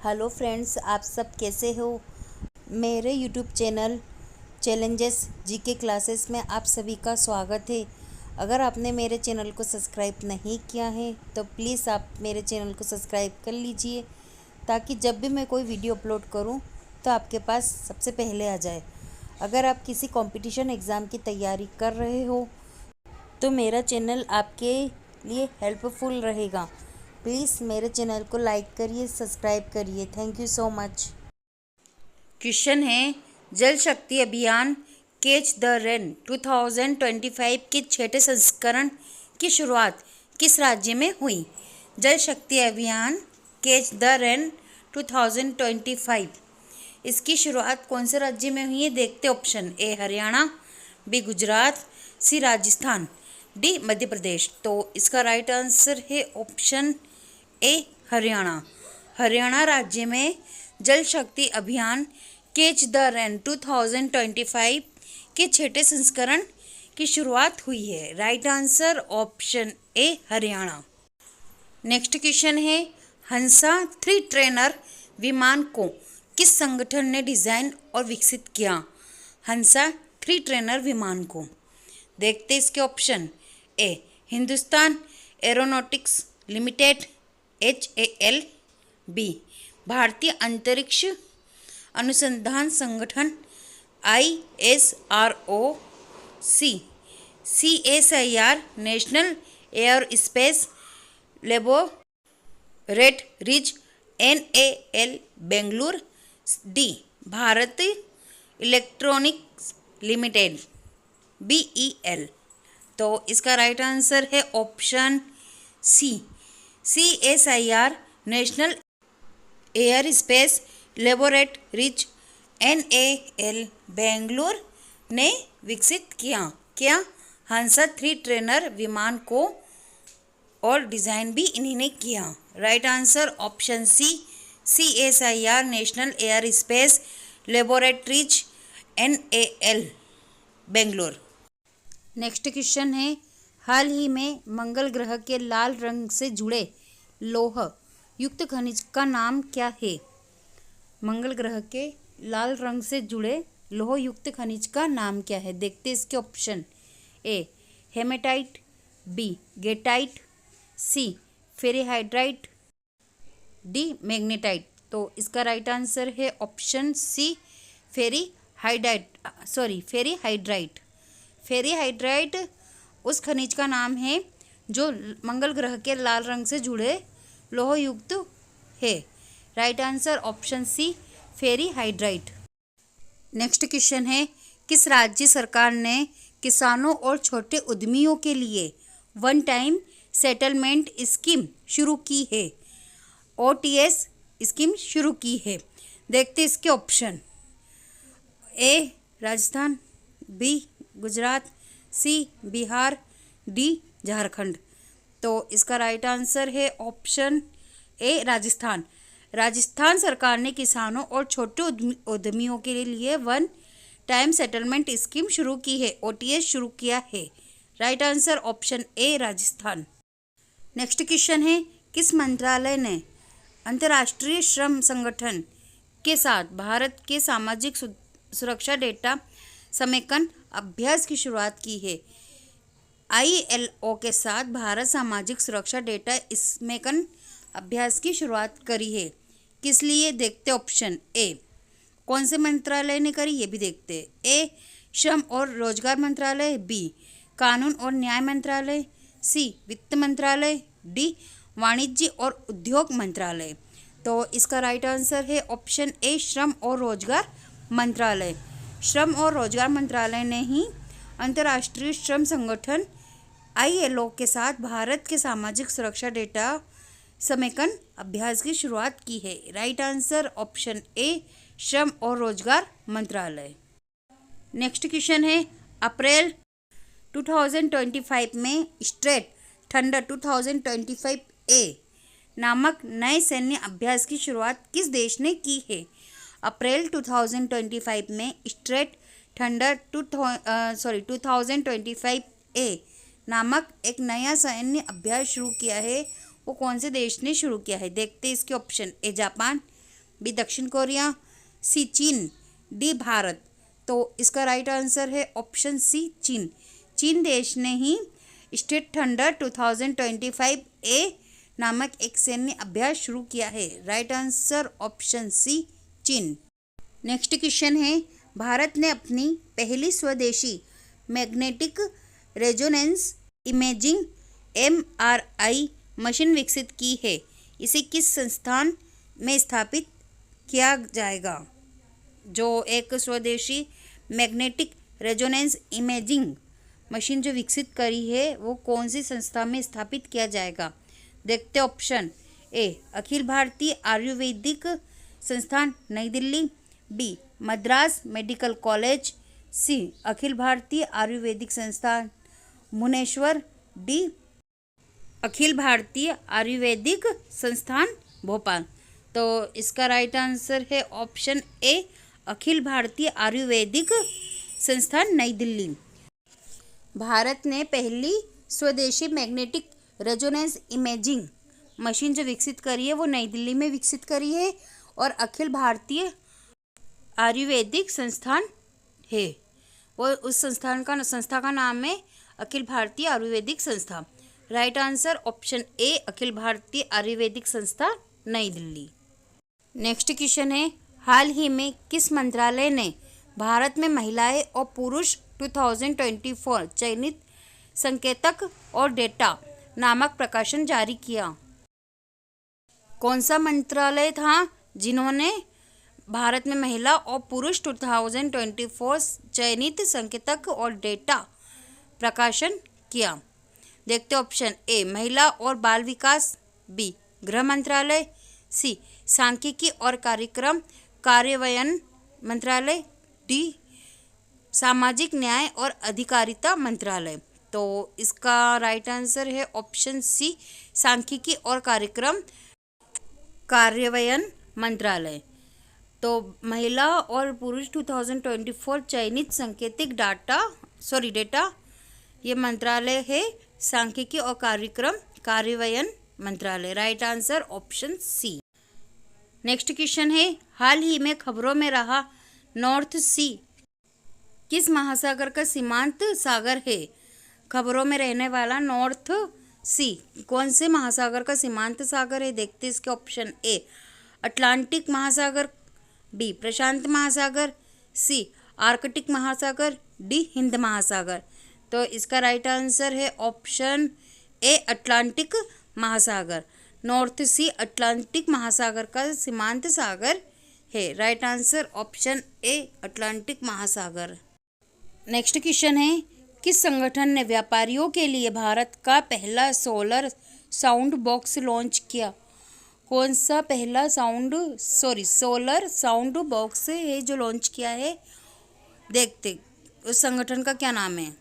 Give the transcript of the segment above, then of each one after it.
Hello friends, आप सब कैसे हो। मेरे YouTube channel challenges GK classes में आप सभी का स्वागत है। अगर आपने मेरे चैनल को सब्सक्राइब नहीं किया है तो प्लीज़ आप मेरे चैनल को सब्सक्राइब कर लीजिए, ताकि जब भी मैं कोई वीडियो अपलोड करूं तो आपके पास सबसे पहले आ जाए। अगर आप किसी कंपटीशन एग्ज़ाम की तैयारी कर रहे हो तो मेरा चैनल आपके लिए हेल्पफुल रहेगा। प्लीज़ मेरे चैनल को लाइक करिए, सब्सक्राइब करिए। Thank you so much. Question है, जल शक्ति अभियान कैच द रेन 2025 के छठे संस्करण की शुरुआत किस राज्य में हुई? जल शक्ति अभियान कैच द रेन 2025 इसकी शुरुआत कौन से राज्य में हुई है? देखते ऑप्शन। ए हरियाणा, बी गुजरात, सी राजस्थान, डी मध्य प्रदेश। तो इसका राइट आंसर है ऑप्शन ए हरियाणा। हरियाणा राज्य में जल शक्ति अभियान कैच द रेन 2025 के छठे संस्करण की शुरुआत हुई है। राइट आंसर ऑप्शन ए हरियाणा। नेक्स्ट क्वेश्चन है, हंसा 3 ट्रेनर विमान को किस संगठन ने डिज़ाइन और विकसित किया? हंसा 3 ट्रेनर विमान को। देखते इसके option. A Hindustan Aeronautics Limited HAL, B भारतीय अंतरिक्ष अनुसंधान संगठन ISRO, C CSIR National Aerospace Laboratories NAL Bengaluru, D Bharat Electronics Limited BEL। तो इसका राइट आंसर है ऑप्शन सी CSIR national air space laboratories NAL Bengaluru ने विकसित किया हंसा 3 ट्रेनर विमान को, और डिज़ाइन भी इन्हीं ने किया। राइट आंसर ऑप्शन सी CSIR national air space laboratories NAL Bengaluru. Next question है, हाल ही में मंगल ग्रह के लाल रंग से जुड़े लौह युक्त खनिज का नाम क्या है? मंगल ग्रह के लाल रंग से जुड़े लौह युक्त खनिज का नाम क्या है? देखते इसके ऑप्शन। ए हेमेटाइट, बी गेटाइट, सी फेरीहाइड्राइट, डी मैग्नेटाइट। तो इसका राइट आंसर है ऑप्शन सी फेरीहाइड्राइट। फेरीहाइड्राइट उस खनिज का नाम है जो मंगल ग्रह के लाल रंग से जुड़े लौह युक्त है। Right answer option C ferrihydrite. Next question है, किस राज्य सरकार ने किसानों और छोटे उद्यमियों के लिए वन टाइम सेटलमेंट स्कीम शुरू की है? OTS स्कीम शुरू की है। देखते इसके option. A Rajasthan, B Gujarat, C Bihar, D Jharkhand. तो इसका राइट आंसर है ऑप्शन ए राजस्थान। राजस्थान सरकार ने किसानों और छोटे उद्यमियों के लिए वन टाइम सेटलमेंट स्कीम शुरू की है, OTS शुरू किया है। Right answer option A Rajasthan. Next question है, किस मंत्रालय ने अंतर्राष्ट्रीय श्रम संगठन के साथ भारत के सामाजिक सुरक्षा डेटा समेकन अभ्यास की शुरुआत की है? ILO के साथ भारत सामाजिक सुरक्षा डेटा समेकन अभ्यास की शुरुआत करी है। किस लिए? देखते ऑप्शन। ए कौन से मंत्रालय ने करी, ये भी देखते। ए श्रम और रोजगार मंत्रालय, बी कानून और न्याय मंत्रालय, सी वित्त मंत्रालय, डी वाणिज्य और उद्योग मंत्रालय। तो इसका राइट आंसर है ऑप्शन ए श्रम और रोजगार मंत्रालय। श्रम और रोजगार मंत्रालय ने ही अंतर्राष्ट्रीय श्रम संगठन ILO के साथ भारत के सामाजिक सुरक्षा डेटा समेकन अभ्यास की शुरुआत की है। राइट आंसर ऑप्शन ए श्रम और रोजगार मंत्रालय। नेक्स्ट क्वेश्चन है, अप्रैल 2025 में स्ट्रेट थंडर 2025A नामक नए सैन्य अभ्यास की शुरुआत किस देश ने की है? अप्रैल 2025 में स्ट्रेट थंडर 2025A नामक एक नया सैन्य अभ्यास शुरू किया है। वो कौन से देश ने शुरू किया है? देखते इसके ऑप्शन। ए जापान, बी दक्षिण कोरिया, सी चीन, डी भारत। तो इसका राइट आंसर है ऑप्शन सी चीन। चीन देश ने ही स्ट्रीट थंडर 2025 ए नामक एक सैन्य अभ्यास शुरू किया है। राइट आंसर ऑप्शन सी चीन। नेक्स्ट क्वेश्चन है, भारत ने अपनी पहली स्वदेशी magnetic resonance imaging MRI machine विकसित की है। इसे किस संस्थान में स्थापित किया जाएगा? जो एक स्वदेशी मैग्नेटिक रेजोनेंस इमेजिंग मशीन जो विकसित करी है वो कौन सी संस्था में स्थापित किया जाएगा? देखते ऑप्शन ए अखिल भारतीय आयुर्वेदिक संस्थान नई Delhi, B Madras Medical College, C अखिल भारतीय आयुर्वेदिक संस्थान भुवनेश्वर, डी अखिल भारतीय आयुर्वेदिक संस्थान भोपाल। तो इसका राइट आंसर है ऑप्शन ए अखिल भारतीय आयुर्वेदिक संस्थान नई दिल्ली। भारत ने पहली स्वदेशी मैग्नेटिक रेजोनेंस इमेजिंग मशीन जो विकसित करी है वो नई दिल्ली में विकसित करी है और अखिल भारतीय आयुर्वेदिक संस्थान है वो उस संस्था का नाम है अखिल भारतीय आयुर्वेदिक संस्था। राइट आंसर ऑप्शन ए अखिल भारतीय आयुर्वेदिक संस्था नई दिल्ली। नेक्स्ट क्वेश्चन है, हाल ही में किस मंत्रालय ने भारत में महिलाएं और पुरुष 2024 चयनित संकेतक और डेटा नामक प्रकाशन जारी किया? कौन सा मंत्रालय था जिन्होंने भारत में महिला और पुरुष 2024 चयनित संकेतक और डेटा प्रकाशन किया? देखते ऑप्शन ए महिला और बाल विकास, बी गृह मंत्रालय, सी सांख्यिकी और कार्यक्रम कार्यान्वयन मंत्रालय, डी सामाजिक न्याय और अधिकारिता मंत्रालय। तो इसका राइट आंसर है ऑप्शन सी सांख्यिकी और कार्यक्रम कार्यान्वयन मंत्रालय। तो महिला और पुरुष 2024 चयनित सांकेतिक डेटा ये मंत्रालय है सांख्यिकी और कार्यक्रम कार्यान्वयन मंत्रालय। Right answer option c. Next question है, हाल ही में खबरों में रहा नॉर्थ सी किस महासागर का सीमांत सागर है? खबरों में रहने वाला नॉर्थ सी कौन से महासागर का सीमांत सागर है? देखते इसके ऑप्शन ए अटलांटिक महासागर, बी प्रशांत महासागर, सी आर्कटिक महासागर, डी हिंद महासागर। तो इसका राइट आंसर है ऑप्शन ए अटलांटिक महासागर। नॉर्थ सी अटलांटिक महासागर का सीमांत सागर है। Right answer option A Atlantic महासागर। नेक्स्ट क्वेश्चन है, किस संगठन ने व्यापारियों के लिए भारत का पहला सोलर साउंड बॉक्स लॉन्च किया? कौन सा पहला सोलर साउंड बॉक्स है जो लॉन्च किया है? देखते उस संगठन का क्या नाम है।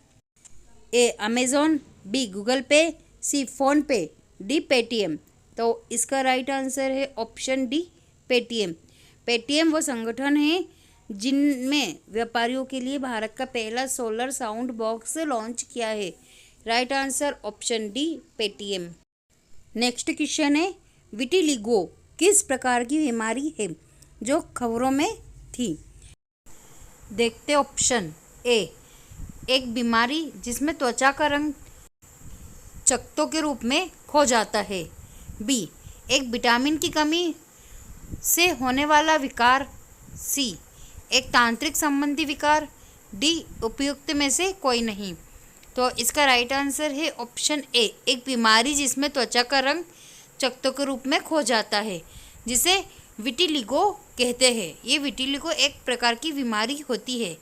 ए अमेज़ॉन, बी गूगल पे, सी फोन पे, डी पेटीएम। तो इसका राइट आंसर है ऑप्शन डी पेटीएम। पेटीएम वो संगठन है जिनमें व्यापारियों के लिए भारत का पहला सोलर साउंड बॉक्स लॉन्च किया है। Right answer option D Paytm. Next question है, विटिलिगो किस प्रकार की बीमारी है जो खबरों में थी? देखते ऑप्शन ए एक बीमारी जिसमें त्वचा का रंग चकत्तों के रूप में खो जाता है, बी एक विटामिन की कमी से होने वाला विकार, सी एक तांत्रिक संबंधी विकार, डी उपयुक्त में से कोई नहीं। तो इसका राइट आंसर है ऑप्शन ए एक बीमारी जिसमें त्वचा का रंग चकत्तों के रूप में खो जाता है जिसे विटिलिगो कहते हैं। ये विटिलिगो एक प्रकार की बीमारी होती है।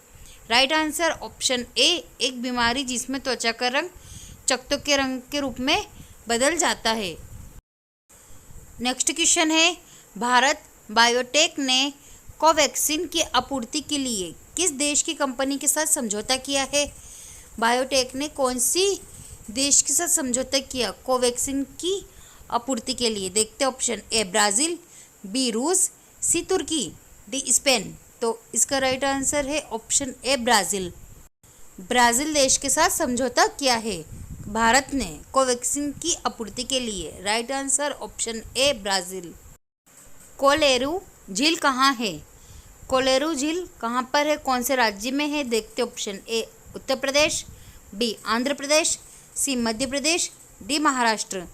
राइट आंसर ऑप्शन ए एक बीमारी जिसमें त्वचा का रंग चकत्तों के रंग के रूप में बदल जाता है। नेक्स्ट क्वेश्चन है, भारत बायोटेक ने कोवैक्सीन की आपूर्ति के लिए किस देश की कंपनी के साथ समझौता किया है? बायोटेक ने कौन सी देश के साथ समझौता किया कोवैक्सीन की आपूर्ति के लिए? देखते ऑप्शन ए ब्राज़ील, बी रूस, सी तुर्की, डी स्पेन। तो इसका राइट आंसर है ऑप्शन ए ब्राज़ील। ब्राज़ील देश के साथ समझौता किया है भारत ने कोवैक्सीन की आपूर्ति के लिए। राइट आंसर ऑप्शन ए ब्राज़ील। कोलेरू झील कहाँ है? कोलेरू झील कहाँ पर है, कौन से राज्य में है? देखते option a Uttar Pradesh, b Andhra Pradesh, c Madhya Pradesh, d Maharashtra.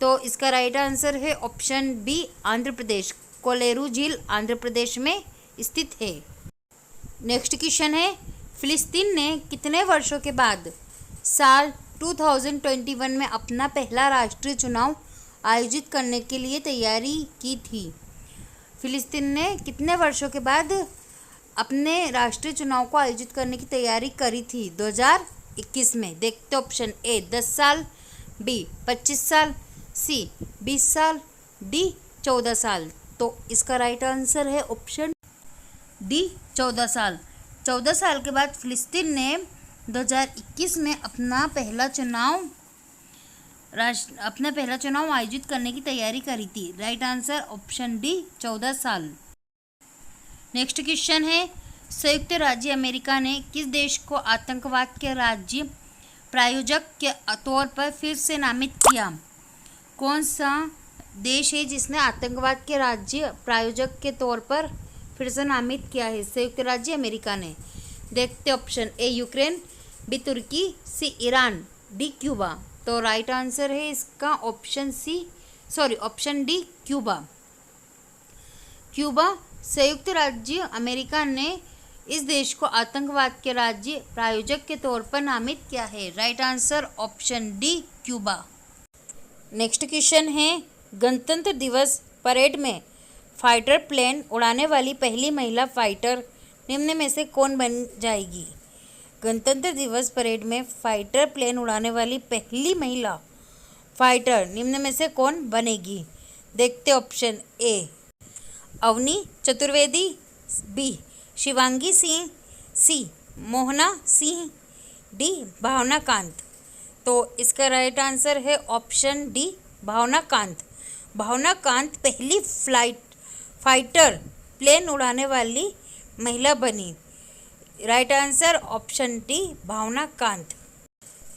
तो इसका राइट आंसर है ऑप्शन बी आंध्र प्रदेश। कोलेरू झील आंध्र प्रदेश में स्थित है। नेक्स्ट क्वेश्चन है, फिलिस्तीन ने कितने वर्षों के बाद साल 2021 में अपना पहला राष्ट्रीय चुनाव आयोजित करने के लिए तैयारी की थी? फिलिस्तीन ने कितने वर्षों के बाद अपने राष्ट्रीय चुनाव को आयोजित करने की तैयारी करी थी 2021 में? देखते ऑप्शन ए 10 साल, बी 25 साल, सी 20 साल, डी 14 साल। तो इसका राइट आंसर है ऑप्शन डी 14 साल। 14 साल के बाद फिलिस्तीन ने 2021 में अपना पहला चुनाव आयोजित करने की तैयारी करी थी। राइट आंसर ऑप्शन डी 14 साल। नेक्स्ट क्वेश्चन है, संयुक्त राज्य अमेरिका ने किस देश को आतंकवाद के राज्य प्रायोजक के तौर पर फिर से नामित किया? कौन सा देश है जिसने आतंकवाद के राज्य प्रायोजक के तौर पर फिर से नामित किया है संयुक्त राज्य अमेरिका ने? देखते option a Ukraine, b Turkey, c Iran, d Cuba. तो राइट आंसर है इसका ऑप्शन डी क्यूबा। क्यूबा संयुक्त राज्य अमेरिका ने इस देश को आतंकवाद के राज्य प्रायोजक के तौर पर नामित किया है। Right answer option D Cuba. Next question है, गणतंत्र दिवस परेड में फाइटर प्लेन उड़ाने वाली पहली महिला फाइटर निम्न में से कौन बन जाएगी? गणतंत्र दिवस परेड में फाइटर प्लेन उड़ाने वाली पहली महिला फाइटर निम्न में से कौन बनेगी? देखते option A Avani Chaturvedi, B Shivangi Singh, C Mohana Singh, D Bhawana Kanth. तो इसका राइट आंसर है ऑप्शन डी भावना कांत। भावना कांत पहली फाइटर प्लेन उड़ाने वाली महिला बनी। Right answer option D Bhawana Kanth.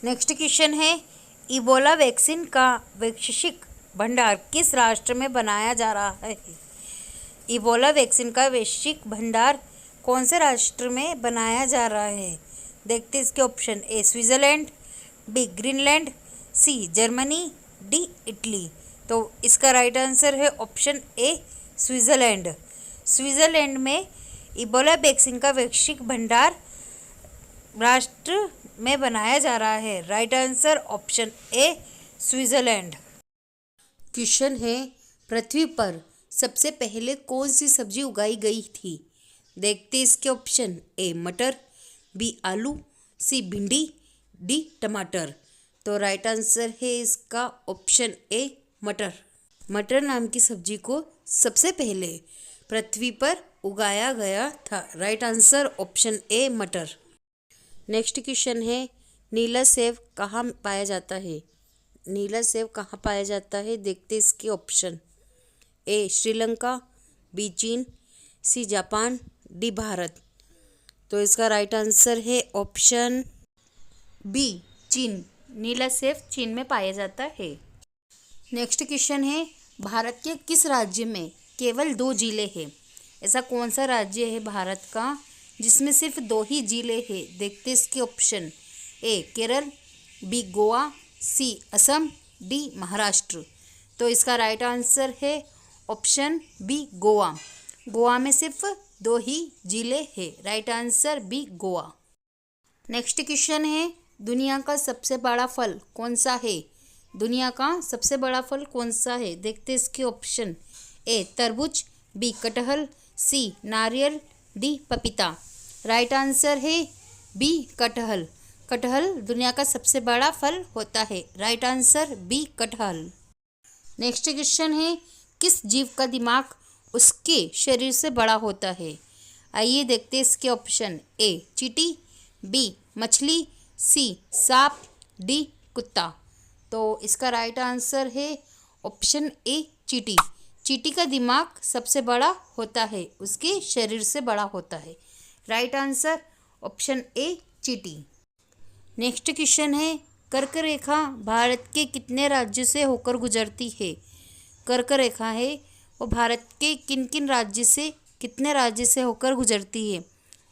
Next question है, इबोला वैक्सीन का वैश्विक भंडार किस राष्ट्र में बनाया जा रहा है? इबोला वैक्सीन का वैश्विक भंडार कौन से राष्ट्र में बनाया जा रहा है? देखते इसके option a Switzerland, b Greenland, c Germany, d Italy. तो इसका राइट आंसर है ऑप्शन ए स्विट्जरलैंड। स्विट्जरलैंड में इबोला वैक्सीन का वैश्विक भंडार राष्ट्र में बनाया जा रहा है। Right answer option a Switzerland. Question है, पृथ्वी पर सबसे पहले कौन सी सब्जी उगाई गई थी? देखते इसके ऑप्शन ए मटर, बी आलू, सी भिंडी, डी टमाटर। तो राइट आंसर है इसका ऑप्शन ए मटर। मटर नाम की सब्जी को सबसे पहले पृथ्वी पर उगाया गया था। राइट आंसर ऑप्शन ए मटर। नेक्स्ट क्वेश्चन है, नीला सेब कहाँ पाया जाता है? नीला सेब कहाँ पाया जाता है? देखते इसके ऑप्शन ए श्रीलंका, बी चीन, सी जापान, डी भारत। तो इसका राइट आंसर है ऑप्शन बी चीन। नीला सेब चीन में पाया जाता है। नेक्स्ट क्वेश्चन है, भारत के किस राज्य में केवल 2 जिले हैं? ऐसा कौन सा राज्य है भारत का जिसमें सिर्फ 2 ही जिले हैं? देखते इसके option a Kerala, b Goa, c Assam, d Maharashtra. तो इसका राइट आंसर है ऑप्शन बी गोवा। गोवा में सिर्फ 2 ही जिले हैं। Right answer b Goa. Next question है, दुनिया का सबसे बड़ा फल कौन सा है? दुनिया का सबसे बड़ा फल कौन सा है? देखते इसके ऑप्शन ए तरबूज, बी कटहल, सी नारियल, डी पपीता। राइट आंसर है बी कटहल। कटहल दुनिया का सबसे बड़ा फल होता है। राइट आंसर बी कटहल। नेक्स्ट क्वेश्चन है, किस जीव का दिमाग उसके शरीर से बड़ा होता है? आइए देखते हैं इसके ऑप्शन ए चींटी, बी मछली, सी सांप, डी कुत्ता। तो इसका राइट आंसर है ऑप्शन ए चींटी। चींटी का दिमाग सबसे बड़ा होता है, उसके शरीर से बड़ा होता है। राइट आंसर ऑप्शन ए चींटी। नेक्स्ट क्वेश्चन है, कर्क रेखा भारत के कितने राज्यों से होकर गुजरती है? कर्क रेखा है वो भारत के किन किन राज्य से, कितने राज्य से होकर गुजरती है?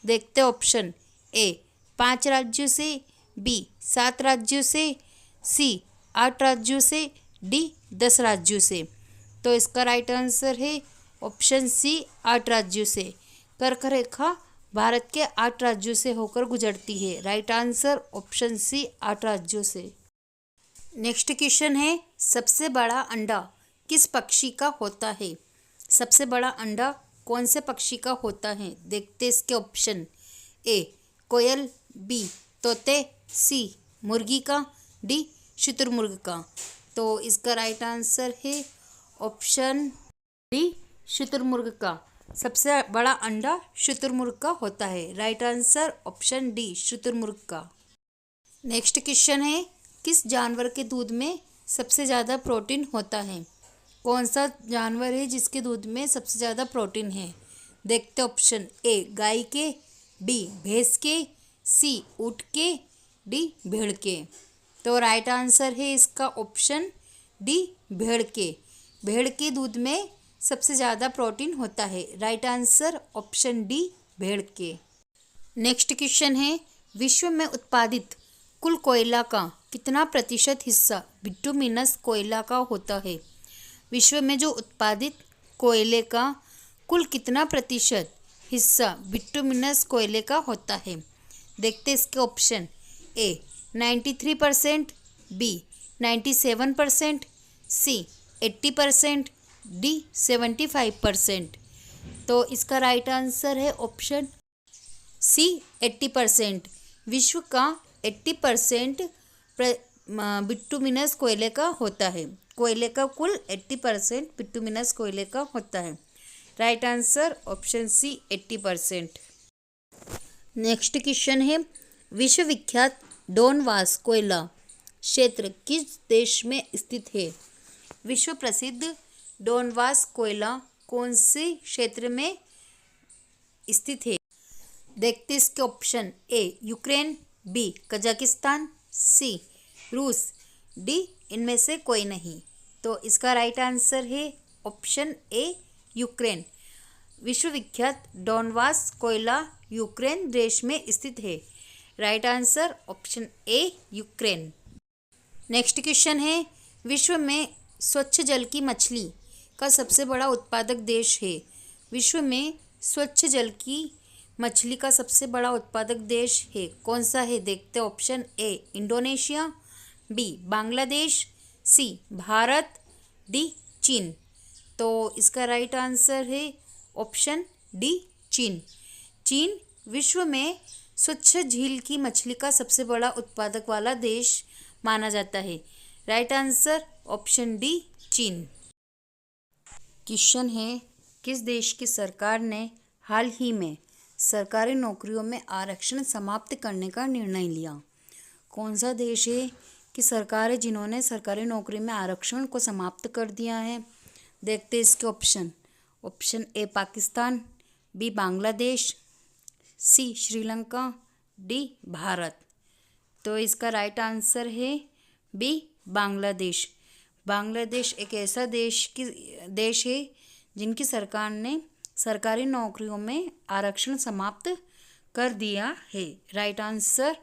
देखते हैं ऑप्शन। ए 5 राज्यों से, बी 7 राज्यों से, सी 8 राज्यों से, डी 10 राज्यों से। तो इसका राइट आंसर है ऑप्शन सी 8 राज्यों से। कर्क रेखा भारत के 8 राज्यों से होकर गुजरती है। राइट आंसर ऑप्शन सी 8 राज्यों से। नेक्स्ट क्वेश्चन है, सबसे बड़ा अंडा किस पक्षी का होता है? सबसे बड़ा अंडा कौन से पक्षी का होता है? देखते इसके ऑप्शन। ए कोयल, बी तोते, सी मुर्गी का, डी शुतुरमुर्ग का। तो इसका राइट आंसर है ऑप्शन डी शुतुरमुर्ग का। सबसे बड़ा अंडा शुतुरमुर्ग का होता है। राइट आंसर ऑप्शन डी शुतुरमुर्ग का। नेक्स्ट क्वेश्चन है, किस जानवर के दूध में सबसे ज़्यादा प्रोटीन होता है? कौन सा जानवर है जिसके दूध में सबसे ज़्यादा प्रोटीन है? देखते ऑप्शन। ए गाय के, बी भैंस के, सी ऊँट के, डी भेड़ के। तो राइट आंसर है इसका ऑप्शन डी भेड़ के। भेड़ के दूध में सबसे ज़्यादा प्रोटीन होता है। राइट आंसर ऑप्शन डी भेड़ के। नेक्स्ट क्वेश्चन है, विश्व में उत्पादित कुल कोयला का कितना प्रतिशत हिस्सा बिटुमिनस कोयला का होता है? विश्व में जो उत्पादित कोयले का कुल कितना प्रतिशत हिस्सा बिटुमिनस कोयले का होता है? देखते इसके ऑप्शन। ए 93%, बी 97%, सी 80%, डी 75%। तो इसका राइट आंसर है ऑप्शन सी 80%। विश्व का 80% बिटुमिनस कोयले का होता है। कोयले का कुल 80% बिटुमिनस कोयले का होता है। Right answer option c 80%। Next question है, विश्व विख्यात डोनवास कोयला क्षेत्र किस देश में स्थित है? विश्व प्रसिद्ध डोनवास कोयला कौन से क्षेत्र में स्थित है? देखते इसके option. A Ukraine, B Kazakhstan, सी रूस, डी इनमें से कोई नहीं। तो इसका राइट आंसर है ऑप्शन ए यूक्रेन। विश्वविख्यात डोनवास कोयला यूक्रेन देश में स्थित है। Right answer option a Ukraine. Next question है, विश्व में स्वच्छ जल की मछली का सबसे बड़ा उत्पादक देश है? विश्व में स्वच्छ जल की मछली का सबसे बड़ा उत्पादक देश है कौन सा है? देखते ऑप्शन। ए इंडोनेशिया, बी बांग्लादेश, सी भारत, डी चीन। तो इसका राइट आंसर है ऑप्शन डी चीन। चीन विश्व में स्वच्छ झील की मछली का सबसे बड़ा उत्पादक वाला देश माना जाता है। राइट आंसर ऑप्शन डी चीन। क्वेश्चन है, किस देश की सरकार ने हाल ही में सरकारी नौकरियों में आरक्षण समाप्त करने का निर्णय लिया? कौन सा देश है कि सरकार है जिन्होंने सरकारी नौकरी में आरक्षण को समाप्त कर दिया है? देखते इसके option. Option a Pakistan, b Bangladesh, c Sri Lanka, d Bharat. तो इसका राइट आंसर है बी बांग्लादेश। बांग्लादेश एक ऐसा देश है जिनकी सरकार ने सरकारी नौकरियों में आरक्षण समाप्त कर दिया है। Right answer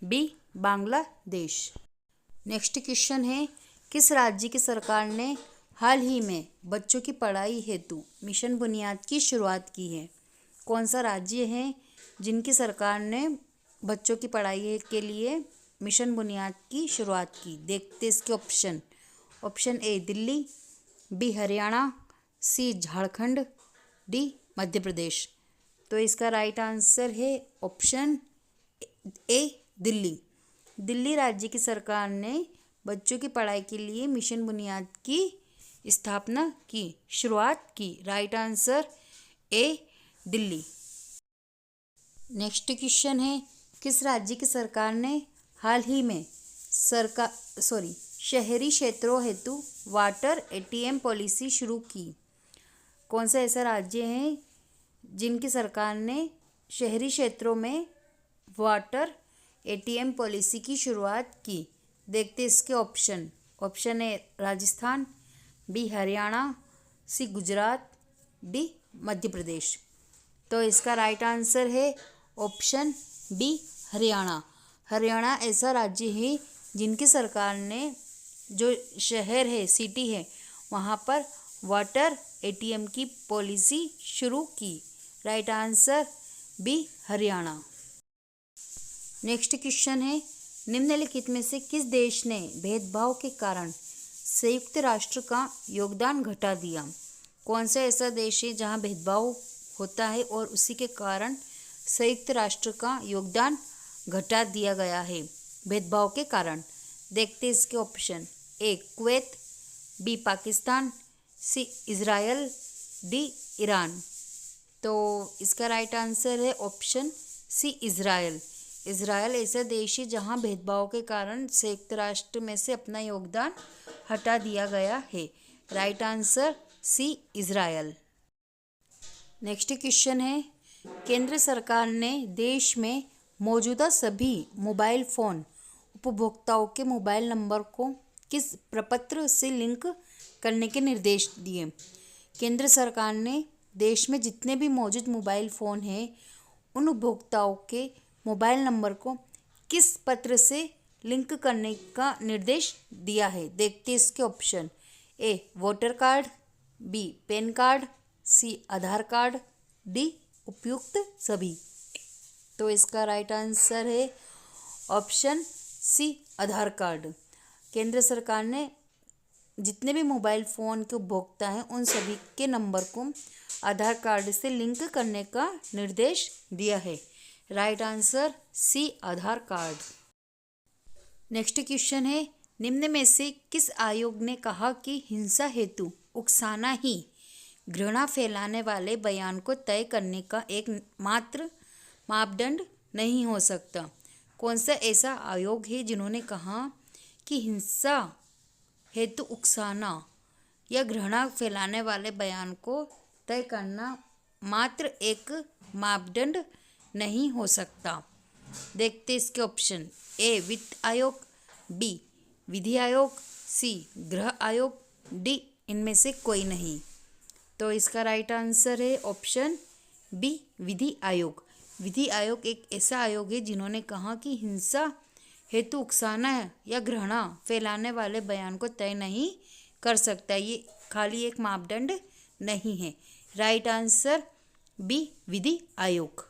b Bangladesh. Next question है, किस राज्य की सरकार ने हाल ही में बच्चों की पढ़ाई हेतु मिशन बुनियाद की शुरुआत की है? कौन सा राज्य है जिनकी सरकार ने बच्चों की पढ़ाई के लिए मिशन बुनियाद की शुरुआत की? देखते इसके option. Option A Delhi, B Haryana, C Jharkhand, D Madhya Pradesh. तो इसका राइट आंसर है ऑप्शन ए दिल्ली। दिल्ली राज्य की सरकार ने बच्चों की पढ़ाई के लिए मिशन बुनियाद की स्थापना की, शुरुआत की। राइट आंसर ए दिल्ली। नेक्स्ट क्वेश्चन है, किस राज्य की सरकार ने हाल ही में शहरी क्षेत्रों हेतु वाटर एटीएम पॉलिसी शुरू की? कौन सा ऐसा राज्य है जिनकी सरकार ने शहरी क्षेत्रों में वाटर एटीएम पॉलिसी की शुरुआत की? देखते इसके option. Option A Rajasthan, B Haryana, C Gujarat, D Madhya Pradesh. तो इसका राइट आंसर है ऑप्शन बी हरियाणा। हरियाणा ऐसा राज्य है जिनकी सरकार ने जो शहर है, सिटी है, वहाँ पर वाटर एटीएम की पॉलिसी शुरू की। Right answer b Haryana. Next question है, निम्नलिखित में से किस देश ने भेदभाव के कारण संयुक्त राष्ट्र का योगदान घटा दिया? कौन सा ऐसा देश है जहाँ भेदभाव होता है और उसी के कारण संयुक्त राष्ट्र का योगदान घटा दिया गया है भेदभाव के कारण? देखते हैं इसके ऑप्शन। ए कुवैत, बी पाकिस्तान, सी इज़राइल, डी ईरान। तो इसका राइट आंसर है ऑप्शन सी इज़राइल। इज़राइल ऐसा देश है जहां भेदभाव के कारण संयुक्त राष्ट्र में से अपना योगदान हटा दिया गया है। Right answer c Israel. Next question है, केंद्र सरकार ने देश में मौजूदा सभी मोबाइल फ़ोन उपभोक्ताओं के मोबाइल नंबर को किस प्रपत्र से लिंक करने के निर्देश दिए? केंद्र सरकार ने देश में जितने भी मौजूद मोबाइल फ़ोन हैं उन उपभोक्ताओं के मोबाइल नंबर को किस पत्र से लिंक करने का निर्देश दिया है? देखते हैं इसके option. A voter card, B PAN card, C Aadhaar card, D उपयुक्त सभी। तो इसका राइट आंसर है ऑप्शन सी आधार कार्ड। केंद्र सरकार ने जितने भी मोबाइल फ़ोन के उपभोक्ता हैं उन सभी के नंबर को आधार कार्ड से लिंक करने का निर्देश दिया है। राइट आंसर सी आधार कार्ड। नेक्स्ट क्वेश्चन है, निम्न में से किस आयोग ने कहा कि हिंसा हेतु उकसाना ही घृणा फैलाने वाले बयान को तय करने का एक मात्र मापदंड नहीं हो सकता? कौन सा ऐसा आयोग है जिन्होंने कहा कि हिंसा हेतु उकसाना या घृणा फैलाने वाले बयान को तय करना मात्र एक मापदंड नहीं हो सकता? देखते इसके ऑप्शन। ए वित्त आयोग, बी विधि आयोग, सी गृह आयोग, डी इनमें से कोई नहीं। तो इसका राइट आंसर है ऑप्शन बी विधि आयोग। विधि आयोग एक ऐसा आयोग है जिन्होंने कहा कि हिंसा हेतु उकसाना या घृणा फैलाने वाले बयान को तय नहीं कर सकता, ये खाली एक मापदंड नहीं है। राइट आंसर बी विधि आयोग।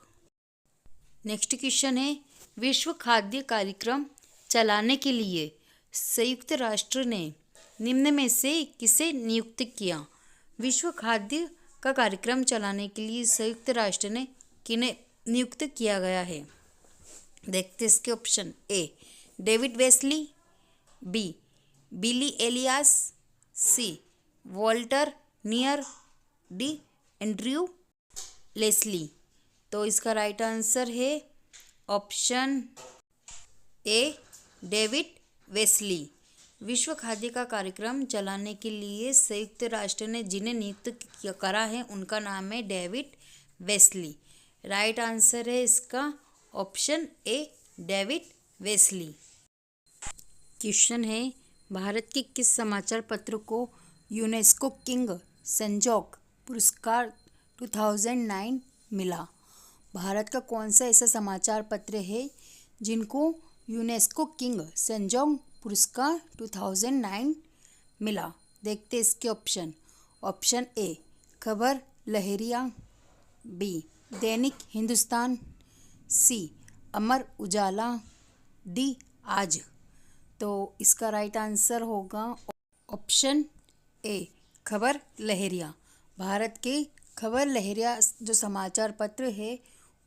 नेक्स्ट क्वेश्चन है, विश्व खाद्य कार्यक्रम चलाने के लिए संयुक्त राष्ट्र ने निम्न में से किसे नियुक्त किया? विश्व खाद्य का कार्यक्रम चलाने के लिए संयुक्त राष्ट्र ने किन्हें नियुक्त किया गया है? देखते इसके option. A David Wesley, B Billy Elias, C Walter Near, D Andrew Leslie. तो इसका राइट आंसर है ऑप्शन ए डेविड वेस्ली। विश्व खाद्य का कार्यक्रम चलाने के लिए संयुक्त राष्ट्र ने जिन्हें नियुक्त करा है उनका नाम है डेविड वेस्ली। राइट आंसर है इसका option A David Wesley. Question है, भारत के किस समाचार पत्र को यूनेस्को किंग सेंजोक पुरस्कार 2009 मिला? भारत का कौन सा ऐसा समाचार पत्र है जिनको यूनेस्को किंग सेंजोक पुरस्कार 2009 मिला? देखते इसके ऑप्शन। ऑप्शन ए खबर लहरिया, बी दैनिक हिंदुस्तान, सी अमर उजाला, डी आज। तो इसका राइट आंसर होगा ऑप्शन ए खबर लहरिया। भारत के खबर लहरिया जो समाचार पत्र है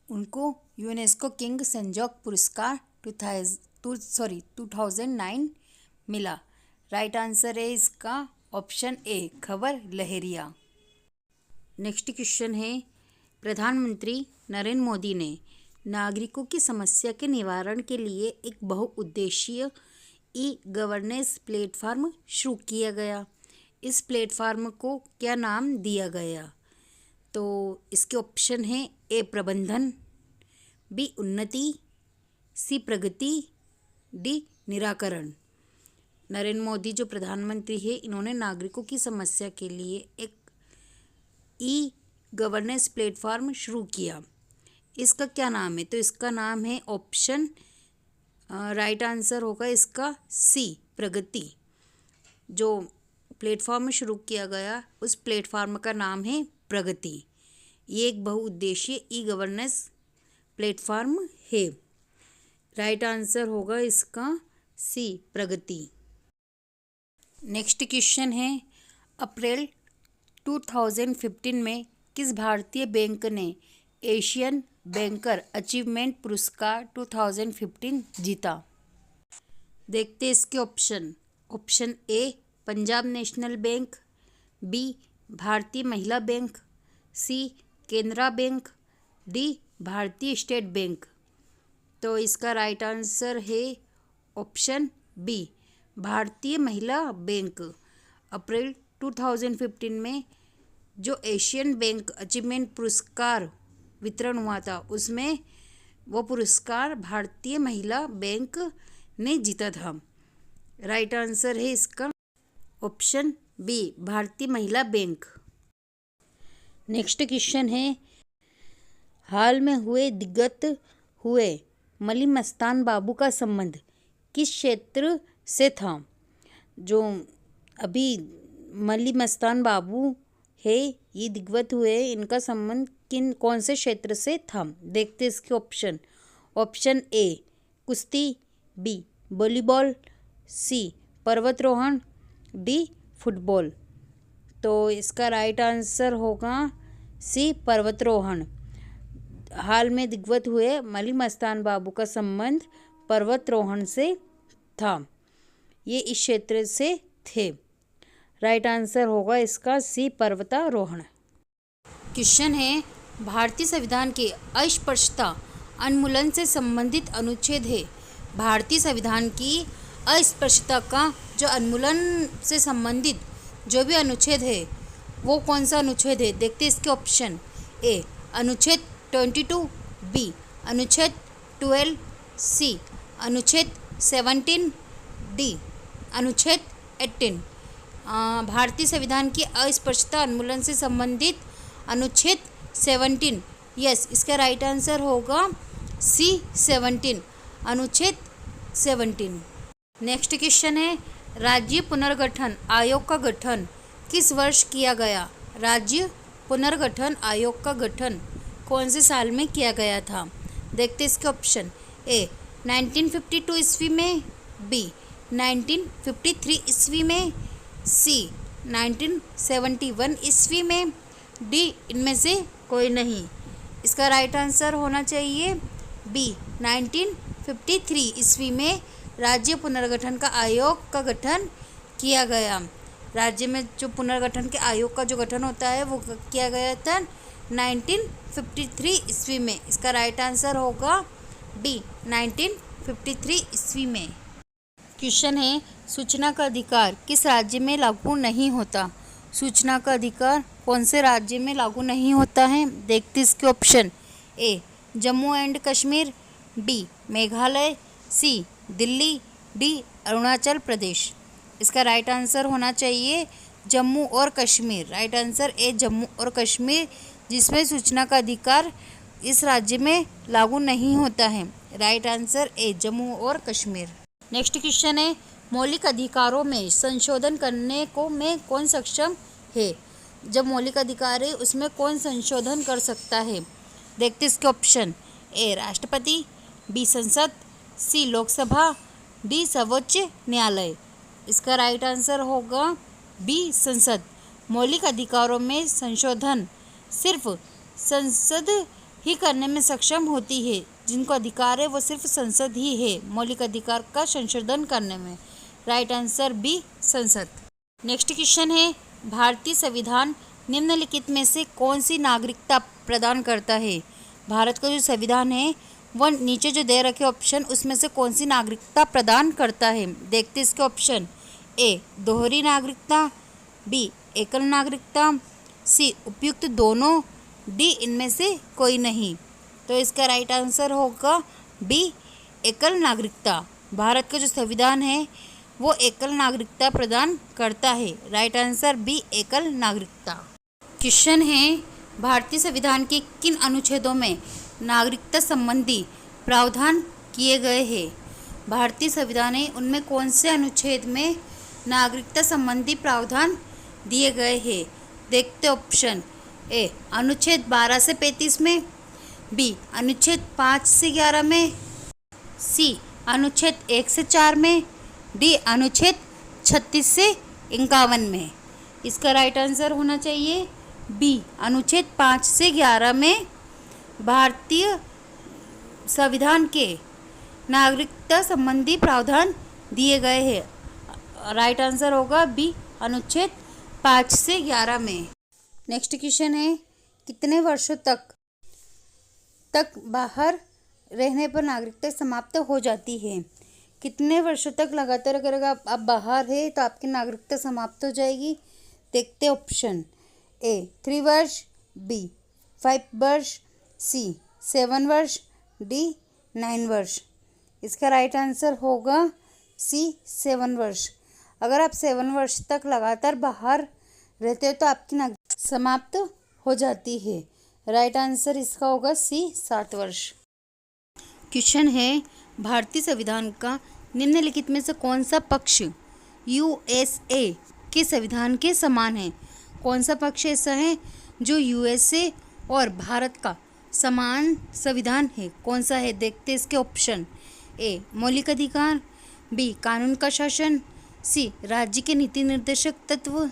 उनको यूनेस्को किंग सेंजोक पुरस्कार 2009 मिला। राइट आंसर है इसका ऑप्शन ए खबर लहरिया। नेक्स्ट क्वेश्चन है, प्रधानमंत्री नरेंद्र मोदी ने नागरिकों की समस्या के निवारण के लिए एक बहुउद्देशीय ई गवर्नेंस प्लेटफार्म शुरू किया गया। इस प्लेटफार्म को क्या नाम दिया गया? तो इसके ऑप्शन है ए प्रबंधन, बी उन्नति, सी प्रगति, डी निराकरण। नरेंद्र मोदी जो प्रधानमंत्री है इन्होंने नागरिकों की समस्या के लिए एक ई गवर्नेंस प्लेटफॉर्म शुरू किया। इसका क्या नाम है? तो इसका नाम है ऑप्शन, राइट आंसर होगा इसका सी, प्रगति। जो प्लेटफॉर्म शुरू किया गया उस प्लेटफॉर्म का नाम है प्रगति। ये एक बहुउद्देशीय ई गवर्नेंस प्लेटफॉर्म है। राइट आंसर होगा इसका सी, प्रगति। नेक्स्ट क्वेश्चन है, अप्रैल 2015 में किस भारतीय बैंक ने एशियन बैंकर अचीवमेंट पुरस्कार 2015 जीता? देखते हैं इसके option. Option a Punjab national bank, b Bharatiya Mahila bank, c Canara bank, d Bharatiya state bank. तो इसका राइट आंसर है option b, Bharatiya Mahila bank. अप्रैल 2015 में जो एशियन बैंक अचीवमेंट पुरस्कार वितरण हुआ था उसमें वो पुरस्कार भारतीय महिला बैंक ने जीता था। राइट आंसर है इसका option b, Bharatiya Mahila bank. Next question है, हाल में दिग्गत हुए मली मस्तान बाबू का संबंध किस क्षेत्र से था? जो अभी मली मस्तान बाबू है ये दिग्गत हुए, इनका संबंध कौन से क्षेत्र से था? देखते इसके ऑप्शन। ऑप्शन ए कुश्ती, बी वॉलीबॉल, सी पर्वतारोहण, डी फुटबॉल। तो इसका राइट आंसर होगा सी, पर्वतारोहण। हाल में दिग्गत हुए मली मस्तान बाबू का संबंध पर्वतारोहण से था। ये इस क्षेत्र से थे। राइट आंसर होगा इसका सी, पर्वतारोहण। क्वेश्चन है, भारतीय संविधान के अस्पृश्यता उन्मूलन से संबंधित अनुच्छेद है। भारतीय संविधान की अस्पृश्यता का जो उन्मूलन से संबंधित जो भी अनुच्छेद है वो कौन सा अनुच्छेद है? देखते इसके ऑप्शन। ए अनुच्छेद 22, बी अनुच्छेद 12, सी अनुच्छेद 17, डी अनुच्छेद 18। भारतीय संविधान की अस्पृश्यता उन्मूलन से संबंधित अनुच्छेद 17। यस, इसका राइट आंसर होगा सी, 17, अनुच्छेद 17। नेक्स्ट क्वेश्चन है, राज्य पुनर्गठन आयोग का गठन किस वर्ष किया गया? राज्य पुनर्गठन आयोग का गठन कौन से साल में किया गया था? देखते इसके ऑप्शन। ए 1952 ईस्वी में, बी 1953 ईस्वी में, सी 1971 ईस्वी में, डी इनमें से कोई नहीं। इसका राइट आंसर होना चाहिए बी 1953 ईस्वी में राज्य पुनर्गठन का आयोग का गठन किया गया। राज्य में जो पुनर्गठन के आयोग का जो गठन होता है वो किया गया था 1953 ईस्वी में। इसका राइट आंसर होगा डी 1953 ईस्वी में। क्वेश्चन है, सूचना का अधिकार किस राज्य में लागू नहीं होता? सूचना का अधिकार कौन से राज्य में लागू नहीं होता है? देखते इसके option. A Jammu and Kashmir, B Meghalaya, C Delhi, D Arunachal Pradesh. इसका राइट आंसर होना चाहिए जम्मू और Kashmir. Right answer A Jammu और कश्मीर, जिसमें सूचना का अधिकार इस राज्य में लागू नहीं होता है। राइट आंसर ए जम्मू और कश्मीर। नेक्स्ट क्वेश्चन है, मौलिक अधिकारों में संशोधन करने को में कौन सक्षम है? जब मौलिक अधिकार है उसमें कौन संशोधन कर सकता है? देखते इसके ऑप्शन। ए राष्ट्रपति, बी संसद, सी लोकसभा, डी सर्वोच्च न्यायालय। इसका राइट आंसर होगा बी संसद। मौलिक अधिकारों में संशोधन सिर्फ संसद ही करने में सक्षम होती है। जिनको अधिकार है वो सिर्फ संसद ही है मौलिक अधिकार का संशोधन करने में। राइट आंसर बी संसद। नेक्स्ट क्वेश्चन है, भारतीय संविधान निम्नलिखित में से कौन सी नागरिकता प्रदान करता है? भारत का जो संविधान है वो नीचे जो दे रखे ऑप्शन उसमें से कौन सी नागरिकता प्रदान करता है? देखते इसके ऑप्शन। ए दोहरी नागरिकता, बी एकल नागरिकता, सी उपयुक्त दोनों, डी इनमें से कोई नहीं। तो इसका राइट आंसर होगा बी एकल नागरिकता। भारत का जो संविधान है वो एकल नागरिकता प्रदान करता है। राइट आंसर बी एकल नागरिकता। क्वेश्चन है, भारतीय संविधान के किन अनुच्छेदों में नागरिकता संबंधी प्रावधान किए गए हैं? भारतीय संविधान है उनमें कौन से अनुच्छेद में नागरिकता संबंधी प्रावधान दिए गए हैं? देखते ऑप्शन। ए अनुच्छेद 12 से 35 में, बी अनुच्छेद 5 से 11 में, सी अनुच्छेद 1 से 4 में, डी अनुच्छेद 36 से 51 में। इसका राइट आंसर होना चाहिए बी अनुच्छेद 5 से 11 में भारतीय संविधान के नागरिकता संबंधी प्रावधान दिए गए हैं। राइट आंसर होगा बी अनुच्छेद 5 से 11 में। नेक्स्ट क्वेश्चन है, कितने वर्षों तक बाहर रहने पर नागरिकता समाप्त हो जाती है? कितने वर्षों तक लगातार अगर आप बाहर है तो आपकी नागरिकता समाप्त हो जाएगी? देखते ऑप्शन। ए 3 वर्ष, बी 5 वर्ष, सी 7 वर्ष, डी 9 वर्ष। इसका राइट आंसर होगा सी 7 वर्ष। अगर आप 7 वर्ष तक लगातार बाहर रहते हो तो आपकी नागरिकता समाप्त हो जाती है। राइट आंसर इसका होगा सी 7 वर्ष। क्वेश्चन है, भारतीय संविधान का निम्नलिखित में से कौन सा पक्ष यूएसए के संविधान के समान है? कौन सा पक्ष ऐसा है जो यूएसए और भारत का समान संविधान है? कौन सा है? देखते इसके ऑप्शन। ए मौलिक अधिकार, बी कानून का शासन, सी राज्य के नीति निर्देशक तत्व,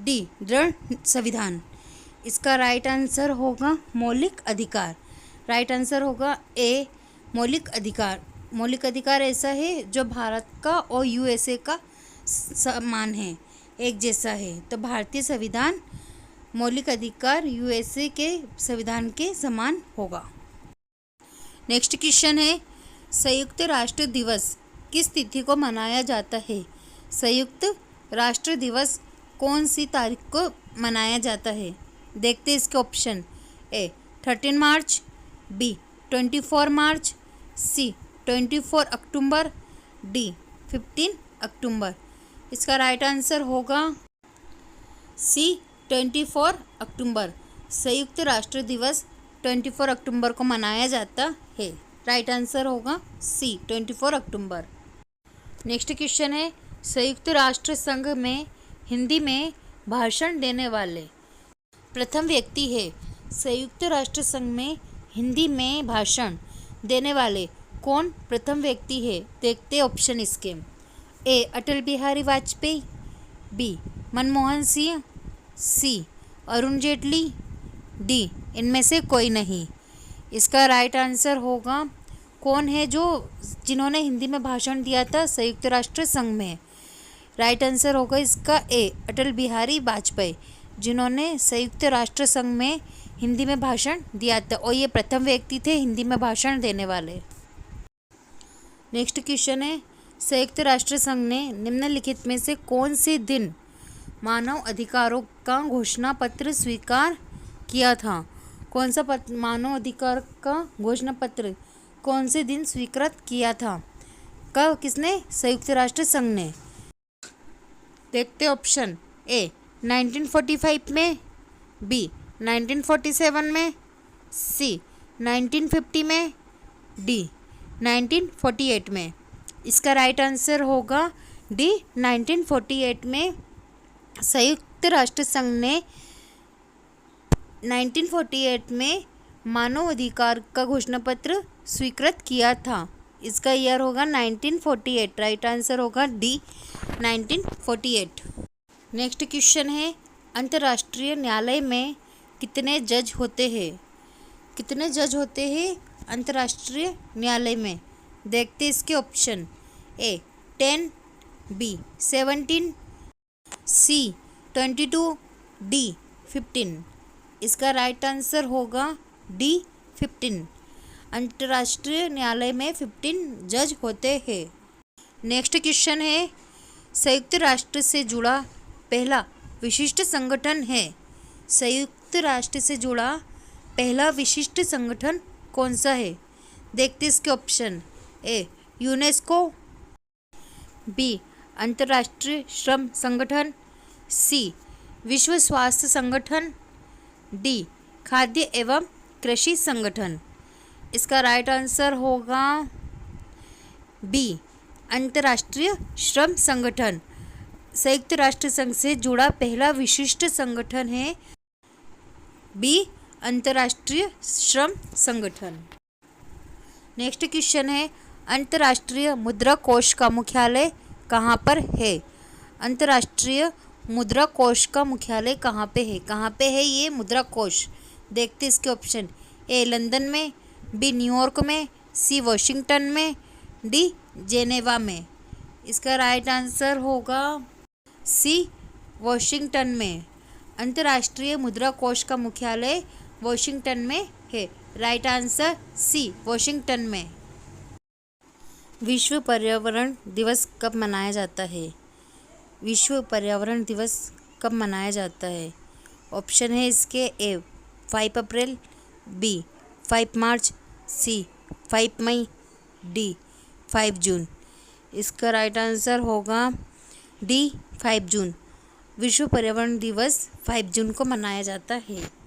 डी दृढ़ संविधान। इसका राइट आंसर होगा मौलिक अधिकार। राइट आंसर होगा ए मौलिक अधिकार। मौलिक अधिकार ऐसा है जो भारत का और यूएसए का समान है, एक जैसा है। तो भारतीय संविधान मौलिक अधिकार यूएसए के संविधान के समान होगा। नेक्स्ट क्वेश्चन है, संयुक्त राष्ट्र दिवस किस तिथि को मनाया जाता है? संयुक्त राष्ट्र दिवस कौन सी तारीख को मनाया जाता है? देखते इसके ऑप्शन। ए 13 मार्च, बी 24 मार्च, सी 24 अक्टूबर, डी 15 अक्टूबर। इसका राइट आंसर होगा सी 24 अक्टूबर। संयुक्त राष्ट्र दिवस 24 अक्टूबर को मनाया जाता है। राइट आंसर होगा सी 24 अक्टूबर। नेक्स्ट क्वेश्चन है, संयुक्त राष्ट्र संघ में हिंदी में भाषण देने वाले प्रथम व्यक्ति है। संयुक्त राष्ट्र संघ में हिंदी में भाषण देने वाले कौन प्रथम व्यक्ति है? देखते ऑप्शन इसके। ए अटल बिहारी वाजपेयी, बी मनमोहन सिंह, सी अरुण जेटली, डी इनमें से कोई नहीं। इसका राइट आंसर होगा कौन है जिन्होंने हिंदी में भाषण दिया था संयुक्त राष्ट्र संघ में? राइट आंसर होगा इसका ए अटल बिहारी वाजपेयी, जिन्होंने संयुक्त राष्ट्र संघ में हिंदी में भाषण दिया था और ये प्रथम व्यक्ति थे हिंदी में भाषण देने वाले। नेक्स्ट क्वेश्चन है, संयुक्त राष्ट्र संघ ने निम्नलिखित में से कौन से दिन मानव अधिकारों का घोषणा पत्र स्वीकार किया था? कौन सा मानव अधिकार का घोषणा पत्र कौन से दिन स्वीकृत किया था? कब? किसने? संयुक्त राष्ट्र संघ ने। देखते ऑप्शन। ए 1945 में, बी 1947 में, सी 1950 में, डी 1948 में। इसका राइट आंसर होगा डी 1948 में। संयुक्त राष्ट्र संघ ने 1948 में मानव अधिकार का घोषणा पत्र स्वीकृत किया था। इसका ईयर होगा 1948। राइट आंसर होगा डी 1948। नेक्स्ट क्वेश्चन है, अंतर्राष्ट्रीय न्यायालय में कितने जज होते हैं? कितने जज होते हैं अंतर्राष्ट्रीय न्यायालय में? देखते इसके ऑप्शन। ए 10, बी 17, सी 22, डी 15। इसका राइट आंसर होगा डी 15। अंतर्राष्ट्रीय न्यायालय में 15 जज होते हैं। नेक्स्ट क्वेश्चन है, संयुक्त राष्ट्र से जुड़ा पहला विशिष्ट संगठन है। संयुक्त राष्ट्र से जुड़ा पहला विशिष्ट संगठन कौन सा है? देखते इसके ऑप्शन। ए यूनेस्को, बी अंतर्राष्ट्रीय श्रम संगठन, सी विश्व स्वास्थ्य संगठन, डी खाद्य एवं कृषि संगठन। इसका राइट आंसर होगा बी अंतर्राष्ट्रीय श्रम संगठन। संयुक्त राष्ट्र संघ से जुड़ा पहला विशिष्ट संगठन है बी अंतर्राष्ट्रीय श्रम संगठन। नेक्स्ट क्वेश्चन है अंतर्राष्ट्रीय मुद्रा कोष का मुख्यालय कहाँ पर है? अंतर्राष्ट्रीय मुद्रा कोष का मुख्यालय कहाँ पे है? कहाँ पे है ये मुद्रा कोष? देखते इसके ऑप्शन। ए लंदन में, बी न्यूयॉर्क में, सी वॉशिंगटन में, डी जेनेवा में। इसका राइट आंसर होगा सी वॉशिंगटन में। अंतर्राष्ट्रीय मुद्रा कोष का मुख्यालय वॉशिंगटन में है। राइट आंसर सी वॉशिंगटन में। विश्व पर्यावरण दिवस कब मनाया जाता है? विश्व पर्यावरण दिवस कब मनाया जाता है? ऑप्शन है इसके। ए 5 अप्रैल, बी 5 मार्च, सी 5 मई, डी 5 जून। इसका राइट आंसर होगा डी 5 जून। विश्व पर्यावरण दिवस 5 जून को मनाया जाता है।